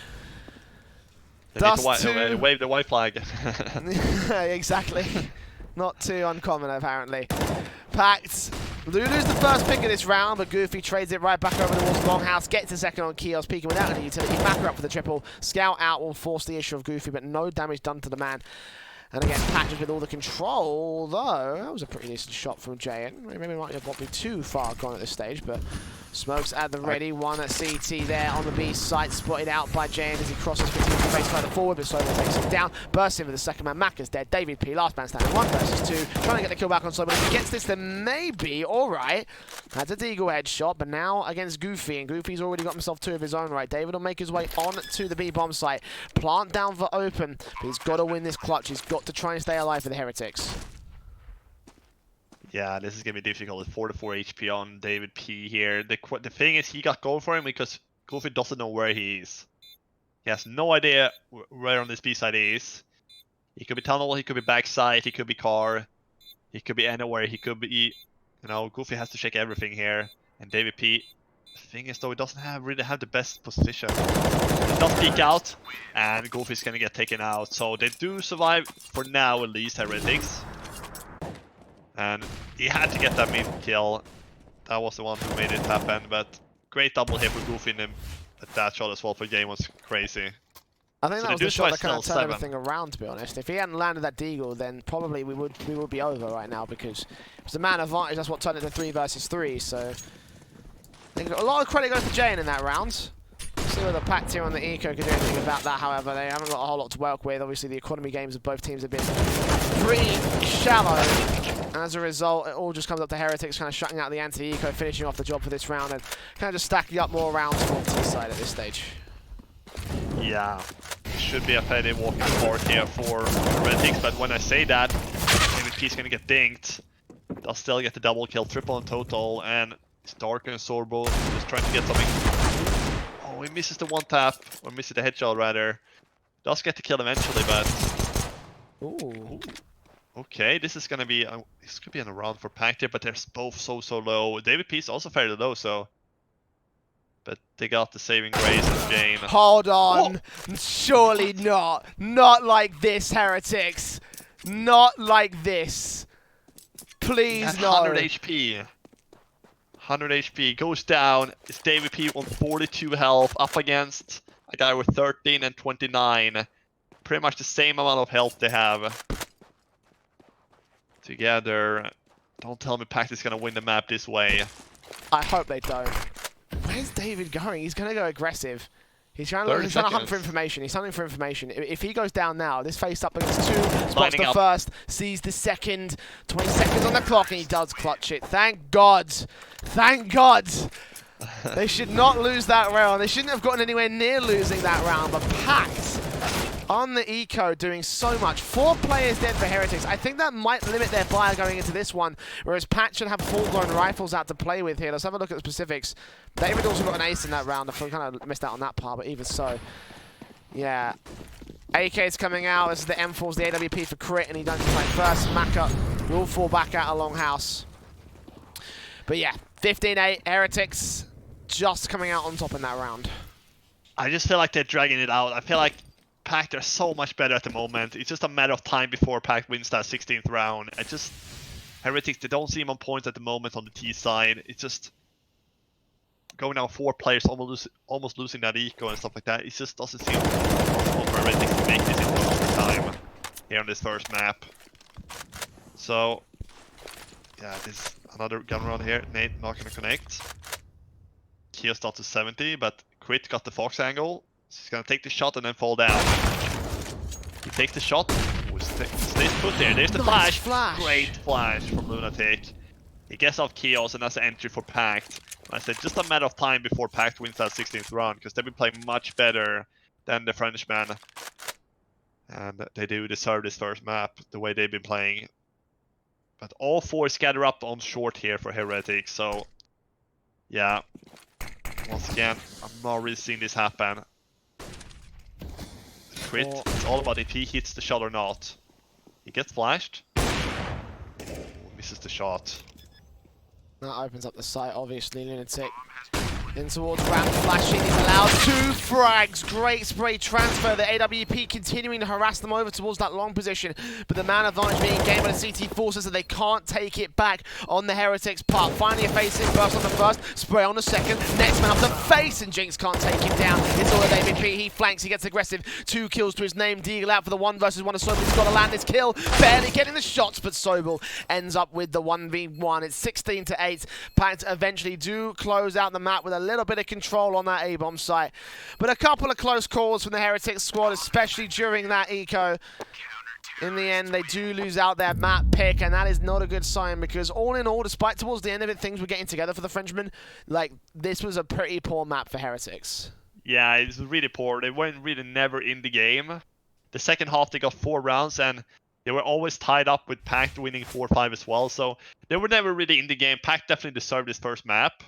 Dust wave the white flag. Exactly. Not too uncommon, apparently. PACT. Lulu's the first pick of this round, but Goofy trades it right back over towards Longhouse. Gets a second on Kios, peeking without any utility. Maka up for the triple. Scout out will force the issue of Goofy, but no damage done to the man. And again, PACT with all the control, though. That was a pretty decent shot from JN. Maybe might not be too far gone at this stage, but smokes at the ready. 1 at CT there on the B site, spotted out by JN as he crosses between race further forward, but Sobel takes him down. Bursts in with the second man. Mac is dead. David P, last man standing, 1 versus 2. Trying to get the kill back on Sobel. If he gets this, then maybe alright. That's a Deagle headshot, but now against Goofy, and Goofy's already got himself 2 of his own right. David will make his way on to the B-bomb site. Plant down for open, but he's got to win this clutch. He's got to try and stay alive for the Heretics. Yeah, this is going to be difficult. It's 44 HP on David P here. The thing is, he got going for him because Goofy doesn't know where he is. He has no idea where on this B side he is. He could be tunnel, he could be backside, he could be car, he could be anywhere, he could be... You know, Goofy has to check everything here. And David P, the thing is though, he doesn't really have the best position. He does peek out, and Goofy's going to get taken out. So they do survive, for now at least, Heretics. And he had to get that mid kill. That was the one who made it happen, but great double hit for Goofy in him. But that shot as well for Game was crazy. I think So that was the shot that kind of turned 7. everything around, to be honest. If he hadn't landed that Deagle, then probably we would be over right now, because it was the man advantage. That's what turned it to 3 versus 3. So I think a lot of credit goes to Jane in that round. See whether PACT here on the Eco can do anything about that. However, they haven't got a whole lot to work with. Obviously, the economy games of both teams have been pretty shallow. And as a result, it all just comes up to Heretics kind of shutting out the anti-eco, finishing off the job for this round, and kind of just stacking up more rounds for the T side at this stage. Yeah, it should be a fairly walking park here for Heretics, but when I say that, MVP's gonna get dinked. They'll still get the double kill, triple in total, and it's Dark and Sorbo just trying to get something. Oh, he misses the one tap, or misses the headshot rather. Does get the kill eventually, but... Ooh. Okay, this is gonna be this could be an round for PACT here, but they're both so low. David P is also fairly low, so but they got the saving grace of Jane. Hold on, surely not. Not like this, Heretics. Not like this. Please no. 100 HP. 100 HP goes down. It's David P on 42 health up against a guy with 13 and 29. Pretty much the same amount of health they have. Together. Don't tell me PACT is gonna win the map this way. I hope they don't. Where's David going? He's gonna go aggressive. He's trying to hunt for information. He's hunting for information. If he goes down now, this face up against 2, spots the first, sees the second, 20 seconds on the clock, and he does clutch it. Thank God. Thank God. They should not lose that round. They shouldn't have gotten anywhere near losing that round, but PACT on the eco doing so much. 4 players dead for Heretics. I think that might limit their fire going into this one, whereas PACT should have full-blown rifles out to play with here. Let's have a look at the specifics. David also got an ace in that round. I kind of missed out on that part, but even so. Yeah. AK's coming out. This is the M4's the AWP for crit, and he doesn't play first. Maka will fall back out of Longhouse. But yeah, 15-8. Heretics just coming out on top in that round. I just feel like they're dragging it out. I feel like PACT are so much better at the moment. It's just a matter of time before PACT wins that 16th round. Heretics, they don't seem on point at the moment on the T side. It's just going out 4 players, almost losing that eco and stuff like that. It just doesn't seem possible for Heretics to make this into overtime here on this first map. So, yeah, this another gun round here. Nate not gonna connect. Kia starts to 70, but Crit got the Fox angle. He's gonna take the shot and then fall down. He takes the shot. Stays put there. There's the flash. Great flash from Lunatic. He gets out Chaos, and that's the entry for PACT. I said just a matter of time before PACT wins that 16th round, because they've been playing much better than the Frenchman. And they do deserve this first map, the way they've been playing. But all 4 scatter up on short here for Heretics, so yeah. Once again, I'm not really seeing this happen. Crit, it's all about if he hits the shot or not. He gets flashed. Misses the shot. That opens up the site, obviously. Lunatic in towards Ram, flashing. He's allowed 2 frags. Great spray transfer. The AWP continuing to harass them over towards that long position. But the man advantage being gained by the CT forces, so they can't take it back on the Heretics part. Finally a face in, burst on the first, spray on the second. Next man up the face, and Jinx can't take him down. It's all a AWP. He flanks, he gets aggressive. 2 kills to his name. Deagle out for the 1 versus 1 of Sobel. He's got to land this kill. Barely getting the shots, but Sobel ends up with the 1v1. It's 16-8. PACT eventually do close out the map with a little bit of control on that A-bomb site. But a couple of close calls from the Heretics squad, especially during that eco. In the end, they do lose out their map pick, and that is not a good sign because all in all, despite towards the end of it, things were getting together for the Frenchmen. Like, this was a pretty poor map for Heretics. Yeah, it was really poor. They weren't really never in the game. The second half, they got 4 rounds, and they were always tied up with PACT winning 4-5 as well. So they were never really in the game. PACT definitely deserved this first map.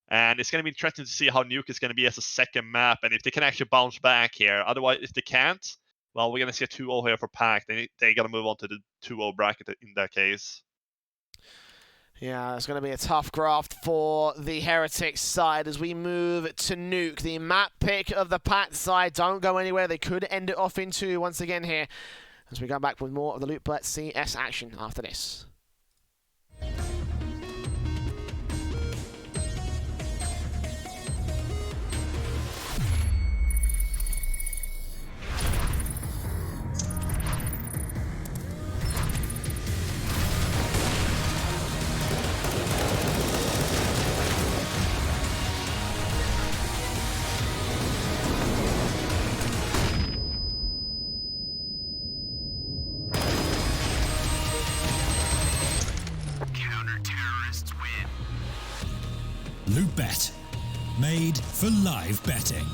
And it's going to be interesting to see how Nuke is going to be as a second map, and if they can actually bounce back here. Otherwise, if they can't, well, we're going to see a 2-0 here for PACT. They got to move on to the 2-0 bracket in that case. Yeah, it's going to be a tough graft for the Heretics side as we move to Nuke. The map pick of the PACT side. Don't go anywhere. They could end it off in 2 once again here as we go back with more of the Loot.bet CS action after this. Loot.bet, made for live betting.